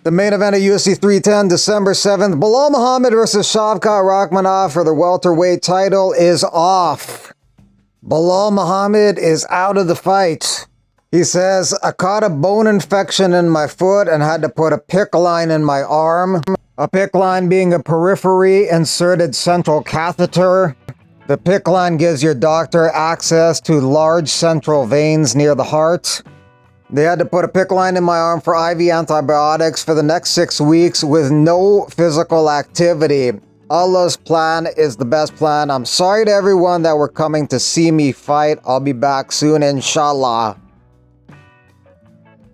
The main event of UFC 310, December 7th, Balal Muhammad versus Shavkat Rakhmonov for the welterweight title is off. Balal Muhammad is out of the fight. He says, I caught a bone infection in my foot and had to put a PICC line in my arm. A PICC line being a periphery inserted central catheter. The PICC line gives your doctor access to large central veins near the heart. They had to put a PICC line in my arm for IV antibiotics for the next 6 weeks with no physical activity. Allah's plan is the best plan. I'm sorry to everyone that were coming to see me fight. I'll be back soon, inshallah.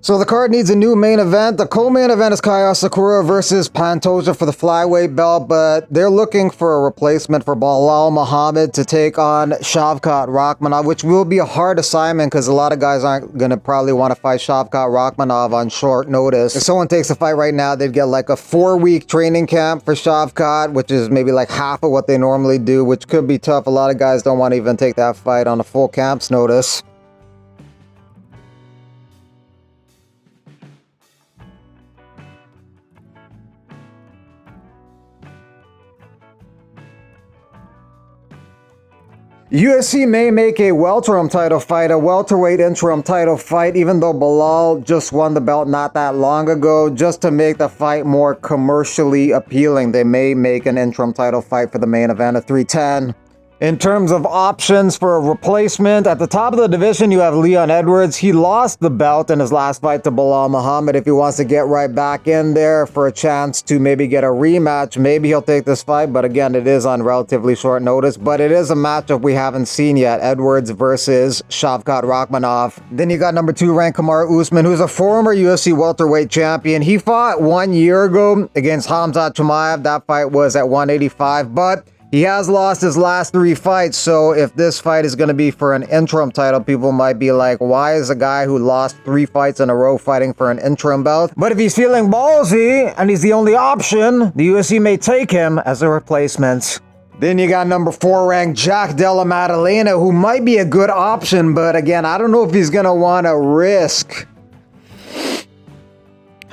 So the card needs a new main event. The co-main event is Kaya Sakura versus Pantoja for the flyweight belt, but they're looking for a replacement for Balal Muhammad to take on Shavkat Rakhmonov, which will be a hard assignment because a lot of guys aren't going to probably want to fight Shavkat Rakhmonov on short notice. If someone takes a fight right now, they'd get like a 4-week training camp for Shavkat, which is maybe like half of what they normally do, which could be tough. A lot of guys don't want to even take that fight on a full camp's notice. UFC may make a welterweight title fight, a welterweight interim title fight, even though Belal just won the belt not that long ago, just to make the fight more commercially appealing. They may make an interim title fight for the main event of 310. In terms of options for a replacement, at the top of the division, you have Leon Edwards. He lost the belt in his last fight to Balal Muhammad. If he wants to get right back in there for a chance to maybe get a rematch, maybe he'll take this fight. But again, it is on relatively short notice. But it is a matchup we haven't seen yet. Edwards versus Shavkat Rakhmonov. Then you got number 2 ranked Kamaru Usman, who's a former UFC welterweight champion. He fought 1 year ago against Khamzat Chimaev. That fight was at 185, but he has lost his last 3 fights, so if this fight is going to be for an interim title, people might be like, why is a guy who lost 3 fights in a row fighting for an interim belt? But if he's feeling ballsy and he's the only option, the UFC may take him as a replacement. Then you got number 4 ranked Jack Della Maddalena, who might be a good option, but again, I don't know if he's going to want to risk.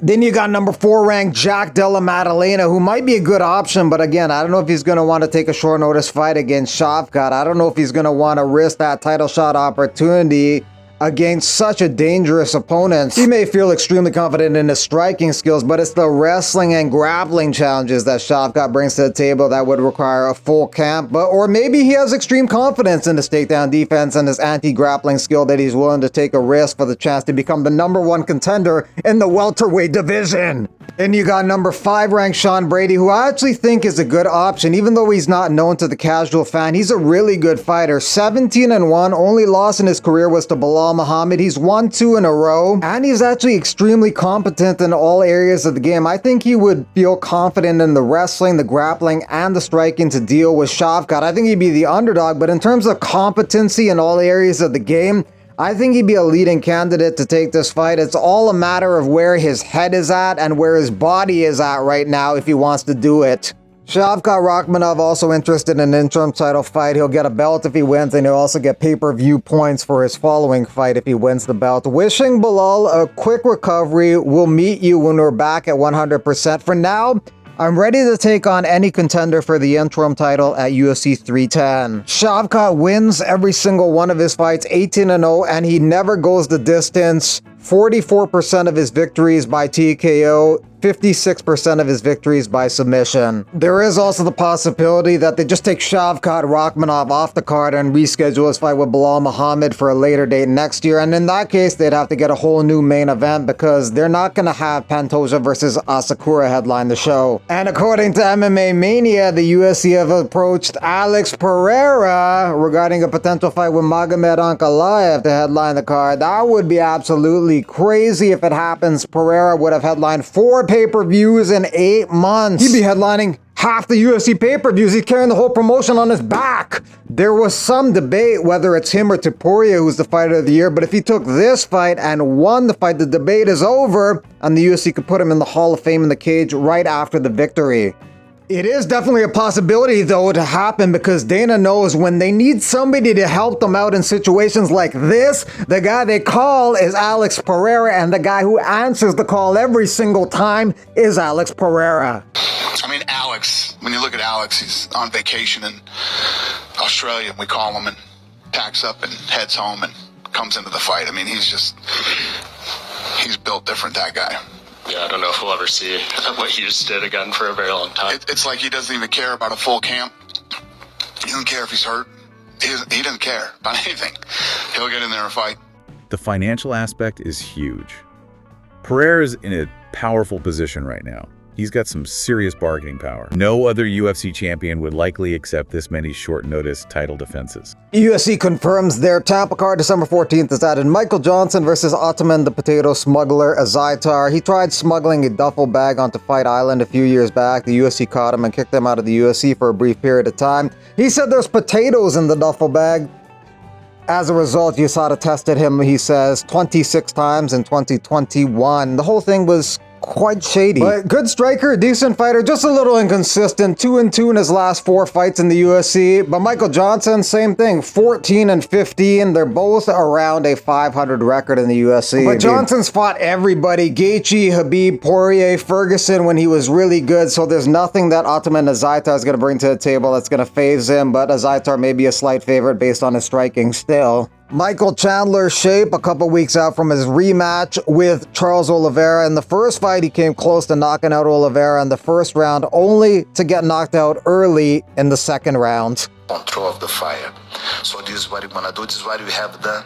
Then you got number 4 ranked Jack Della Maddalena, who might be a good option, but again, I don't know if he's going to want to take a short notice fight against Shavkat. I don't know if he's going to want to risk that title shot opportunity against such a dangerous opponent. He may feel extremely confident in his striking skills, but it's the wrestling and grappling challenges that Shavkat brings to the table that would require a full camp. Or maybe he has extreme confidence in his takedown defense and his anti-grappling skill that he's willing to take a risk for the chance to become the number 1 contender in the welterweight division. Then you got number 5 ranked Sean Brady, who I actually think is a good option, even though he's not known to the casual fan. He's a really good fighter. 17-1, only loss in his career was to Balal Muhammad. He's won 2 in a row, and he's actually extremely competent in all areas of the game. I think he would feel confident in the wrestling, the grappling, and the striking to deal with Shavkat. I think he'd be the underdog, but in terms of competency in all areas of the game, I think he'd be a leading candidate to take this fight. It's all a matter of where his head is at and where his body is at right now if he wants to do it. Shavkat Rakhmonov also interested in an interim title fight. He'll get a belt if he wins, and he'll also get pay-per-view points for his following fight if he wins the belt. Wishing Belal a quick recovery. We'll meet you when we're back at 100%. For now, I'm ready to take on any contender for the interim title at UFC 310. Shavkat wins every single one of his fights, 18-0, and he never goes the distance. 44% of his victories by TKO, 56% of his victories by submission. There is also the possibility that they just take Shavkat Rakhmonov off the card and reschedule his fight with Balal Muhammad for a later date next year, and in that case, they'd have to get a whole new main event because they're not going to have Pantoja versus Asakura headline the show. And according to MMA Mania, the UFC have approached Alex Pereira regarding a potential fight with Magomed Ankalaev to headline the card. That would be absolutely crazy if it happens. Pereira would have headlined 4 pay-per-views in 8 months. He'd be headlining half the UFC pay-per-views. He's carrying the whole promotion on his back. There was some debate whether it's him or Topuria who's the fighter of the year, but if he took this fight and won the fight, the debate is over, and the UFC could put him in the Hall of Fame in the cage right after the victory. It is definitely a possibility, though, to happen because Dana knows when they need somebody to help them out in situations like this, the guy they call is Alex Pereira, and the guy who answers the call every single time is Alex Pereira. I mean, Alex, when you look at Alex, he's on vacation in Australia. We call him and packs up and heads home and comes into the fight. I mean, he's built different, that guy. Yeah, I don't know if we'll ever see what you just did again for a very long time. It's like he doesn't even care about a full camp. He doesn't care if he's hurt. He doesn't care about anything. He'll get in there and fight. The financial aspect is huge. Pereira's in a powerful position right now. He's got some serious bargaining power. No other UFC champion would likely accept this many short-notice title defenses. UFC confirms their Tampa card December 14th is added Michael Johnson versus Ottoman the Potato Smuggler Azaitar. He tried smuggling a duffel bag onto Fight Island a few years back. The UFC caught him and kicked him out of the UFC for a brief period of time. He said there's potatoes in the duffel bag. As a result, USADA tested him, he says, 26 times in 2021. The whole thing was quite shady. But good striker, decent fighter, just a little inconsistent. 2-2 in his last 4 fights in the UFC. But Michael Johnson, same thing, 14-15. They're both around a 500 record in the UFC. But Johnson's fought everybody. Gaethje, Khabib, Poirier, Ferguson when he was really good. So there's nothing that Ottoman Azaitar is going to bring to the table that's going to phase him. But Azaitar may be a slight favorite based on his striking still. Michael Chandler's shape a couple weeks out from his rematch with Charles Oliveira. In the first fight, he came close to knocking out Oliveira in the first round, only to get knocked out early in the second round. Control of the fire. So this is what we're gonna do. This is what we have done.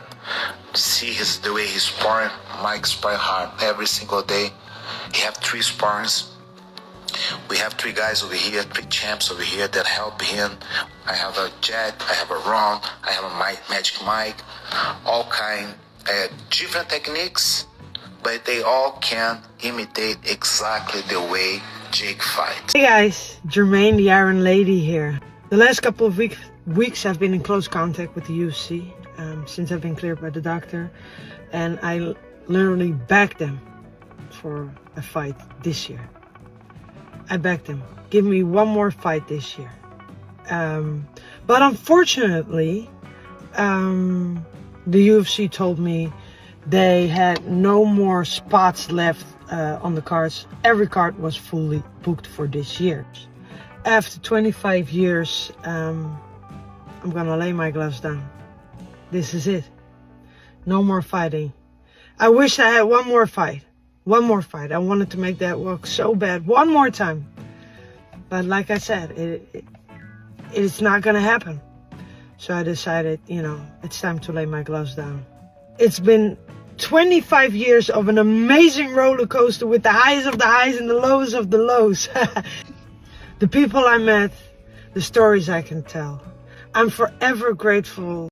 See the way he's sparring. Mike spar hard every single day. He have 3 sparrings. We have 3 guys over here, 3 champs over here that help him. I have a Jet, I have a Ron, I have a Magic Mike, all kind different techniques, but they all can imitate exactly the way Jake fights. Hey guys, Germaine the Iron Lady here. The last couple of weeks I've been in close contact with the UFC since I've been cleared by the doctor, and I literally backed them for a fight this year. I backed him. Give me one more fight this year. But unfortunately, the UFC told me they had no more spots left on the cards. Every card was fully booked for this year. After 25 years, I'm gonna lay my gloves down. This is it. No more fighting. I wish I had one more fight. One more fight. I wanted to make that work so bad. One more time. But like I said, it's not going to happen. So I decided, it's time to lay my gloves down. It's been 25 years of an amazing roller coaster with the highs of the highs and the lows of the lows. The people I met, the stories I can tell. I'm forever grateful